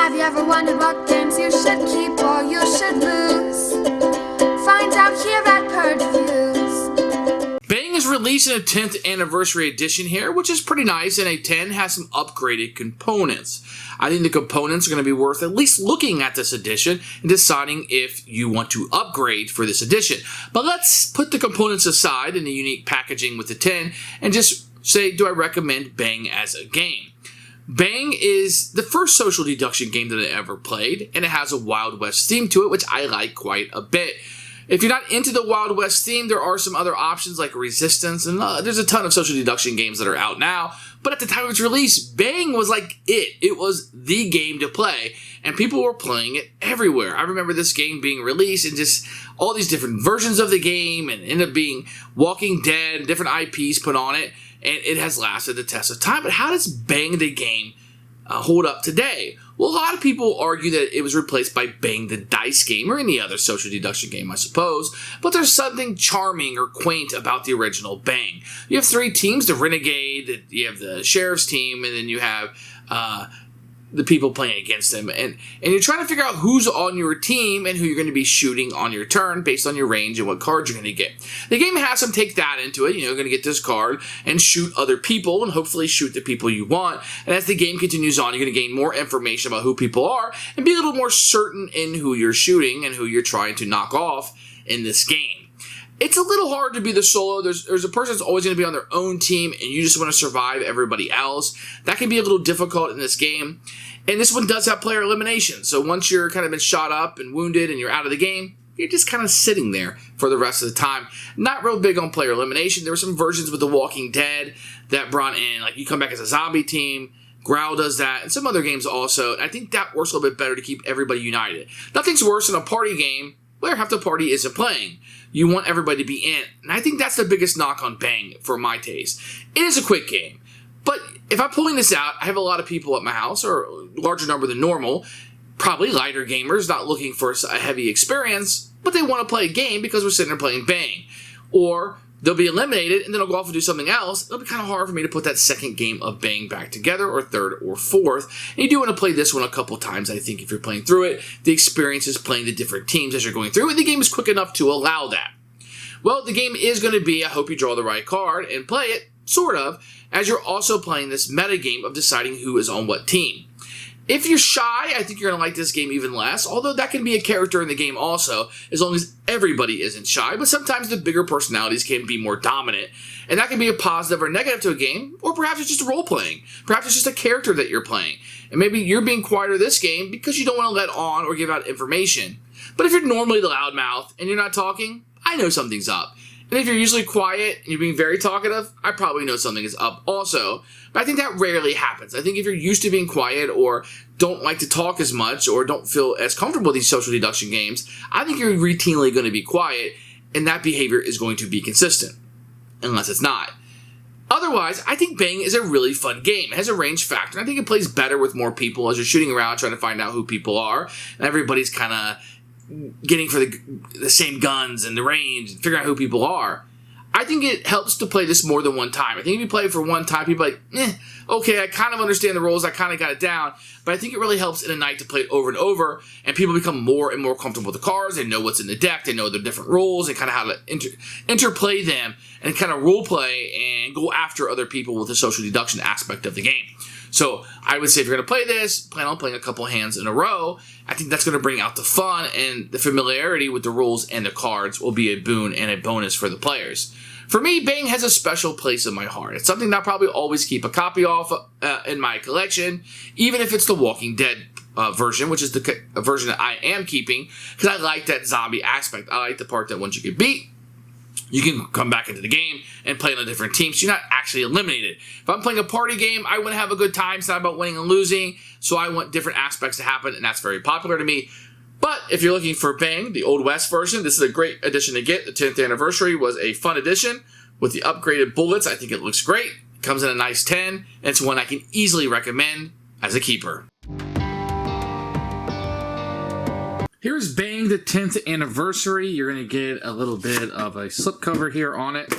Have you ever wondered what games you should keep or you should lose? Find out here at Purge Reviews. Bang is releasing a 10th anniversary edition here, which is pretty nice, and a 10 has some upgraded components. I think the components are going to be worth at least looking at this edition and deciding if you want to upgrade for this edition. But let's put the components aside and the unique packaging with the 10 and just say, do I recommend Bang as a game? Bang is the first social deduction game that I ever played, and it has a Wild West theme to it, which I like quite a bit. If you're not into the Wild West theme, there are some other options like Resistance, and there's a ton of social deduction games that are out now. But at the time of its release, Bang was like it. It was the game to play, and people were playing it everywhere. I remember this game being released and just all these different versions of the game, and ended up being Walking Dead, different IPs put on it, and it has lasted the test of time. But how does Bang the game hold up today? Well, a lot of people argue that it was replaced by Bang the Dice game or any other social deduction game, I suppose, but there's something charming or quaint about the original Bang. You have three teams, the Renegade, you have the Sheriff's team, and then you have the people playing against them, and you're trying to figure out who's on your team and who you're going to be shooting on your turn based on your range and what cards you're going to get. The game has them take that into it. You're going to get this card and shoot other people and hopefully shoot the people you want. And as the game continues on, you're going to gain more information about who people are and be a little more certain in who you're shooting and who you're trying to knock off in this game. It's a little hard to be the solo. There's a person that's always going to be on their own team, and you just want to survive everybody else. That can be a little difficult in this game. And this one does have player elimination. So once you're kind of been shot up and wounded and you're out of the game, you're just kind of sitting there for the rest of the time. Not real big on player elimination. There were some versions with The Walking Dead that brought in, like, you come back as a zombie team. Growl does that, and some other games also. And I think that works a little bit better to keep everybody united. Nothing's worse than a party game where half the party isn't playing. You want everybody to be in. And I think that's the biggest knock on Bang for my taste. It is a quick game. But if I'm pulling this out, I have a lot of people at my house, or a larger number than normal, probably lighter gamers, not looking for a heavy experience, but they want to play a game because we're sitting there playing Bang. Or they'll be eliminated, and then they'll go off and do something else. It'll be kind of hard for me to put that second game of Bang back together, or third or fourth. And you do want to play this one a couple times, I think, if you're playing through it. The experience is playing the different teams as you're going through, and the game is quick enough to allow that. Well, the game is going to be, I hope you draw the right card and play it, sort of, as you're also playing this meta game of deciding who is on what team. If you're shy, I think you're going to like this game even less, although that can be a character in the game also, as long as everybody isn't shy, but sometimes the bigger personalities can be more dominant, and that can be a positive or negative to a game, or perhaps it's just role-playing. Perhaps it's just a character that you're playing, and maybe you're being quieter this game because you don't want to let on or give out information. But if you're normally the loudmouth and you're not talking, I know something's up. And if you're usually quiet and you're being very talkative, I probably know something is up also. But I think that rarely happens. I think if you're used to being quiet or don't like to talk as much or don't feel as comfortable with these social deduction games, I think you're routinely going to be quiet, and that behavior is going to be consistent. Unless it's not. Otherwise, I think Bang is a really fun game. It has a range factor, and I think it plays better with more people as you're shooting around trying to find out who people are. And everybody's kind of getting for the same guns and the range and figuring out who people are. I think it helps to play this more than one time. I think if you play it for one time, people are like, okay, I kind of understand the rules, I kind of got it down, but I think it really helps in a night to play it over and over, and people become more and more comfortable with the cards, they know what's in the deck, they know the different rules, and kind of how to interplay them, and kind of role play and go after other people with the social deduction aspect of the game. So I would say if you're going to play this, plan on playing a couple hands in a row. I think that's going to bring out the fun, and the familiarity with the rules and the cards will be a boon and a bonus for the players. For me, Bang has a special place in my heart. It's something that I'll probably always keep a copy of in my collection, even if it's the Walking Dead version, which is the version that I am keeping, because I like that zombie aspect. I like the part that once you get beat, you can come back into the game and play on a different team, so you're not actually eliminated. If I'm playing a party game, I want to have a good time. It's not about winning and losing, so I want different aspects to happen, and that's very popular to me. But if you're looking for Bang, the Old West version, this is a great edition to get. The 10th anniversary was a fun edition with the upgraded bullets. I think it looks great. It comes in a nice 10, and it's one I can easily recommend as a keeper. Here's Bang, the 10th anniversary. You're going to get a little bit of a slipcover here on it,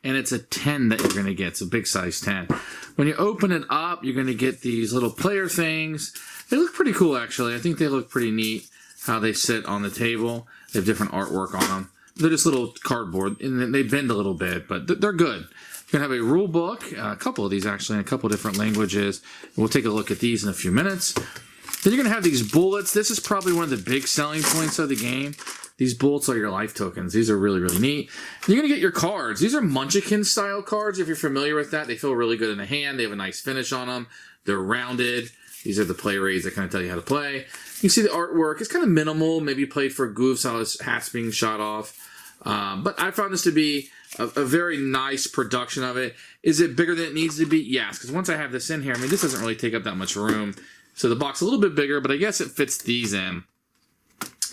and it's a 10 that you're going to get. It's a big size 10. When you open it up, you're going to get these little player things. They look pretty cool, actually. I think they look pretty neat how they sit on the table. They have different artwork on them. They're just little cardboard, and they bend a little bit, but they're good. You're going to have a rule book, a couple of these actually, in a couple of different languages. We'll take a look at these in a few minutes. Then you're going to have these bullets. This is probably one of the big selling points of the game. These bullets are your life tokens. These are really, really neat. And you're going to get your cards. These are Munchkin-style cards, if you're familiar with that. They feel really good in the hand. They have a nice finish on them. They're rounded. These are the play rates that kind of tell you how to play. You can see the artwork. It's kind of minimal. Maybe played for goofs, how his hat's being shot off. But I found this to be a very nice production of it. Is it bigger than it needs to be? Yes, because once I have this in here, I mean, this doesn't really take up that much room. So the box is a little bit bigger, but I guess it fits these in.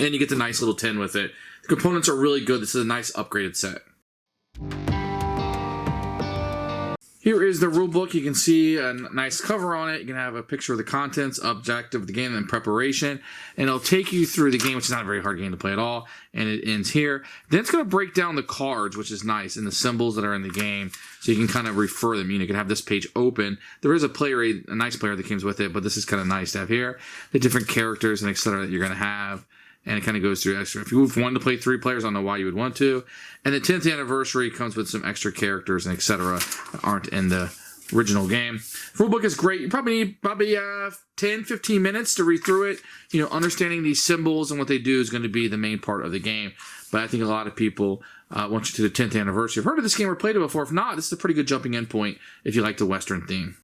And you get the nice little tin with it. The components are really good. This is a nice upgraded set. Here is the rule book. You can see a nice cover on it. You can have a picture of the contents, objective of the game, and preparation. And it'll take you through the game, which is not a very hard game to play at all. And it ends here. Then it's going to break down the cards, which is nice, and the symbols that are in the game. So you can kind of refer them. You can have this page open. There is a nice player that comes with it, but this is kind of nice to have here. The different characters and etc. that you're going to have. And it kind of goes through extra. If you wanted to play 3 players, I don't know why you would want to. And the 10th anniversary comes with some extra characters and etc. that aren't in the original game. The rulebook is great. You probably need 10, 15 minutes to read through it. You know, understanding these symbols and what they do is going to be the main part of the game. But I think a lot of people, once you to the 10th anniversary, have heard of this game or played it before. If not, this is a pretty good jumping in point if you like the Western theme.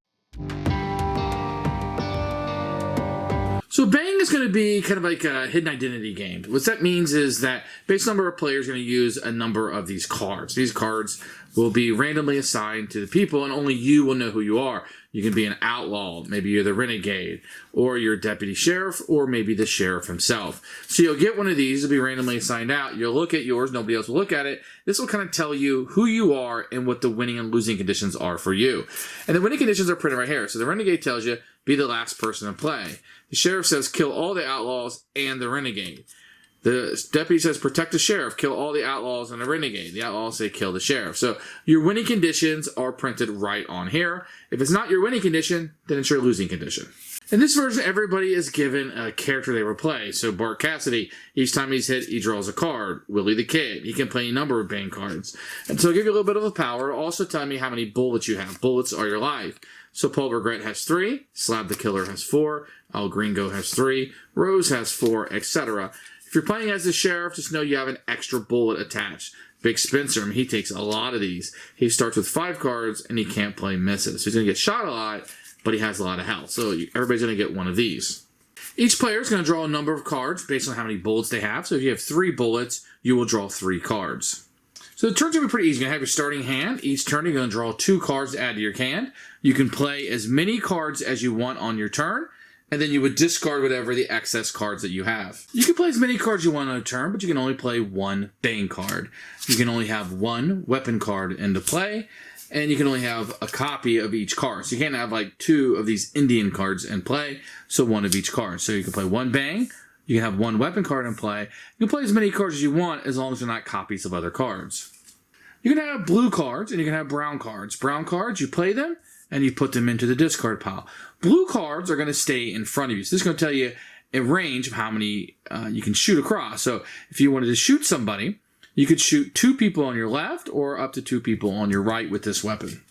So Bang is going to be kind of like a hidden identity game. What that means is that base number of players are going to use a number of these cards. These cards will be randomly assigned to the people, and only you will know who you are. You can be an outlaw, maybe you're the renegade, or you're a deputy sheriff, or maybe the sheriff himself. So you'll get one of these, it'll be randomly assigned out. You'll look at yours, nobody else will look at it. This will kind of tell you who you are and what the winning and losing conditions are for you. And the winning conditions are printed right here. So the renegade tells you, be the last person to play. The sheriff says, kill all the outlaws and the renegade. The deputy says, protect the sheriff, kill all the outlaws and the renegade. The outlaws say, kill the sheriff. So your winning conditions are printed right on here. If it's not your winning condition, then it's your losing condition. In this version, everybody is given a character they will play. So Bart Cassidy, each time he's hit, he draws a card. Willie the Kid, he can play a number of Bang cards. And so I'll give you a little bit of a power. Also tell me how many bullets you have. Bullets are your life. So Paul Regret has 3, Slab the Killer has 4, Al Gringo has 3, Rose has 4, etc. If you're playing as the sheriff, just know you have an extra bullet attached. Big Spencer, he takes a lot of these. He starts with 5 cards, and he can't play misses. So he's going to get shot a lot, but he has a lot of health. So everybody's going to get one of these. Each player is going to draw a number of cards based on how many bullets they have. So if you have 3 bullets, you will draw 3 cards. So the turn's going to be pretty easy. You're going to have your starting hand. Each turn, you're going to draw 2 cards to add to your hand. You can play as many cards as you want on your turn, and then you would discard whatever the excess cards that you have. You can play as many cards you want on a turn, but you can only play 1 Bang card. You can only have 1 weapon card into play, and you can only have a copy of each card. So you can't have like 2 of these Indian cards in play, so 1 of each card. So you can play 1 Bang, you can have 1 weapon card in play. You can play as many cards as you want as long as they're not copies of other cards. You can have blue cards and you can have brown cards. Brown cards, you play them, and you put them into the discard pile. Blue cards are going to stay in front of you. So this is going to tell you a range of how many you can shoot across. So if you wanted to shoot somebody, you could shoot 2 people on your left or up to 2 people on your right with this weapon.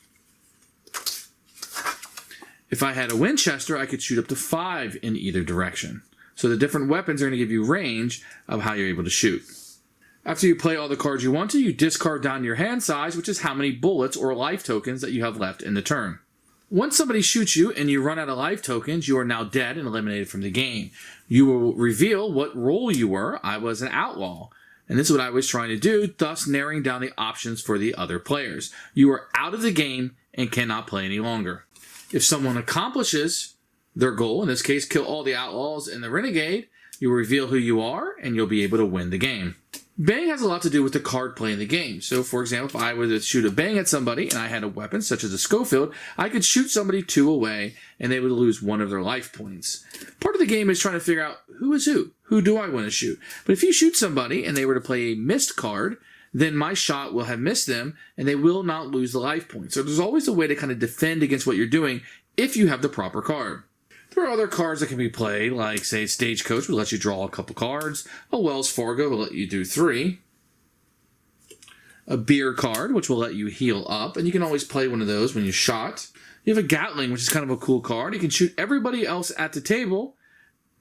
If I had a Winchester, I could shoot up to 5 in either direction. So the different weapons are going to give you range of how you're able to shoot. After you play all the cards you want to, you discard down your hand size, which is how many bullets or life tokens that you have left in the turn. Once somebody shoots you and you run out of life tokens, you are now dead and eliminated from the game. You will reveal what role you were. I was an outlaw. And this is what I was trying to do, thus narrowing down the options for the other players. You are out of the game and cannot play any longer. If someone accomplishes their goal, in this case, kill all the outlaws and the renegade, you will reveal who you are and you'll be able to win the game. Bang has a lot to do with the card play in the game. So, for example, if I were to shoot a bang at somebody and I had a weapon, such as a Schofield, I could shoot somebody 2 away and they would lose 1 of their life points. Part of the game is trying to figure out who is who. Who do I want to shoot? But if you shoot somebody and they were to play a missed card, then my shot will have missed them and they will not lose the life points. So there's always a way to kind of defend against what you're doing if you have the proper card. There are other cards that can be played, like, say, Stagecoach will let you draw a couple cards. A Wells Fargo will let you do 3. A Beer card, which will let you heal up, and you can always play one of those when you shot. You have a Gatling, which is kind of a cool card. You can shoot everybody else at the table.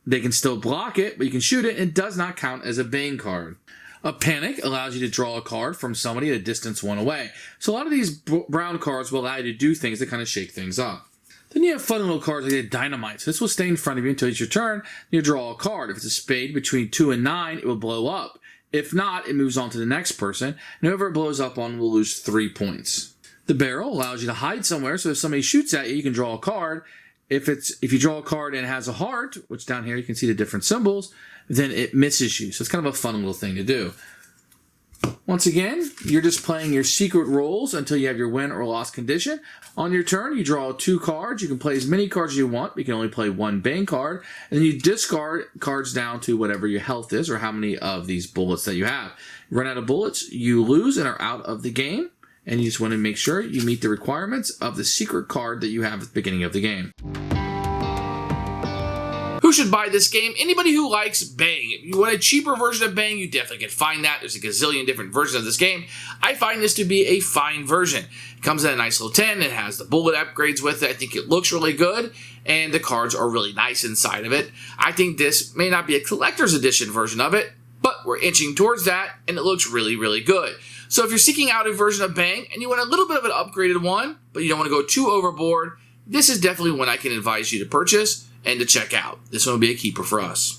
They can still block it, but you can shoot it, and it does not count as a Bane card. A Panic allows you to draw a card from somebody at a distance 1 away. So a lot of these brown cards will allow you to do things that kind of shake things up. Then you have fun little cards like a Dynamite. So this will stay in front of you until it's your turn. You draw a card. If it's a spade between 2 and 9, it will blow up. If not, it moves on to the next person. And whoever it blows up on will lose 3 points. The Barrel allows you to hide somewhere. So if somebody shoots at you, you can draw a card. If you draw a card and it has a heart, which down here you can see the different symbols, then it misses you. So it's kind of a fun little thing to do. Once again, you're just playing your secret rolls until you have your win or loss condition. On your turn, you draw 2 cards. You can play as many cards as you want. You can only play 1 Bane card. And then you discard cards down to whatever your health is or how many of these bullets that you have. Run out of bullets, you lose and are out of the game. And you just want to make sure you meet the requirements of the secret card that you have at the beginning of the game. Who should buy this game? Anybody who likes Bang. If you want a cheaper version of Bang, you definitely can find that. There's a gazillion different versions of this game. I find this to be a fine version. It comes in a nice little tin. It has the bullet upgrades with it. I think it looks really good, and the cards are really nice inside of it. I think this may not be a collector's edition version of it, but we're inching towards that, and it looks really, really good. So if you're seeking out a version of Bang, and you want a little bit of an upgraded one, but you don't want to go too overboard, this is definitely one I can advise you to purchase and to check out. This one will be a keeper for us.